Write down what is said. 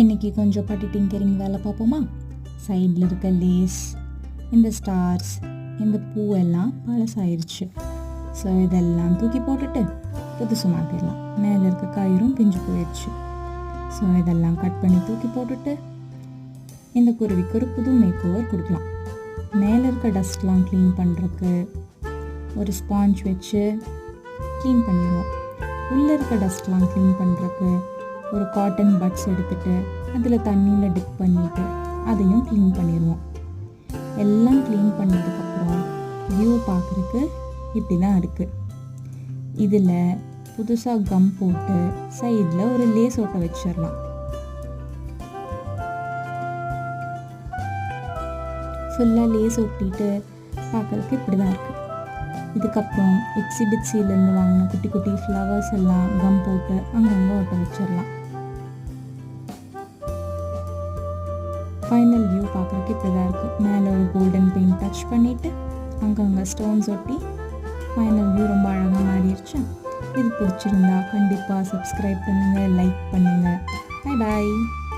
இன்றைக்கி கொஞ்சம் பட்டி டிங்கரிங் வேலை பார்ப்போமா. சைடில் இருக்க லேஸ், இந்த ஸ்டார்ஸ், இந்த பூவெல்லாம் பழசாயிருச்சு. ஸோ இதெல்லாம் தூக்கி போட்டுட்டு புதுசு மாற்றிடலாம். மேலே இருக்க கயிறும் பிஞ்சு போயிடுச்சு. ஸோ இதெல்லாம் கட் பண்ணி தூக்கி போட்டுட்டு இந்த குருவிக்கு ஒரு புது மேக் ஓவர் கொடுக்கலாம். மேலே இருக்க டஸ்ட்லாம் க்ளீன் பண்ணுறதுக்கு ஒரு ஸ்பாஞ்ச் வச்சு க்ளீன் பண்ணிடுவோம். உள்ளே இருக்க டஸ்ட்லாம் க்ளீன் பண்ணுறதுக்கு ஒரு காட்டன் பட்ஸ் எடுத்துகிட்டு அதில் தண்ணியில் டிப் பண்ணிவிட்டு அதையும் க்ளீன் பண்ணிடுவோம். எல்லாம் க்ளீன் பண்ணதுக்கப்புறம் வியூ பார்க்குறதுக்கு இப்படி தான் இருக்குது. இதில் புதுசாக கம் போட்டு சைடில் ஒரு லேஸ் ஓட்ட வச்சிடலாம். ஃபுல்லாக லேஸ் ஒட்டிட்டு பார்க்குறதுக்கு இப்படி தான் இருக்குது. இதுக்கப்புறம் எக்ஸிபிட்ஸிலேருந்து வாங்கின குட்டி குட்டி ஃப்ளவர்ஸ் எல்லாம் கம் போட்டு அங்கங்கே ஒட்ட வச்சிடலாம். ஃபைனல் வியூ பார்க்குறதுக்கு இப்படி தான் இருக்குது. மேலே ஒரு கோல்டன் பெயிண்ட் டச் பண்ணிவிட்டு அங்கங்கே ஸ்டோன்ஸ் ஒட்டி ஃபைனல் வியூ ரொம்ப அழகாக மாறிடுச்சு. இது பிடிச்சிருந்தா கண்டிப்பாக சப்ஸ்கிரைப் பண்ணுங்கள், லைக் பண்ணுங்கள். Bye bye.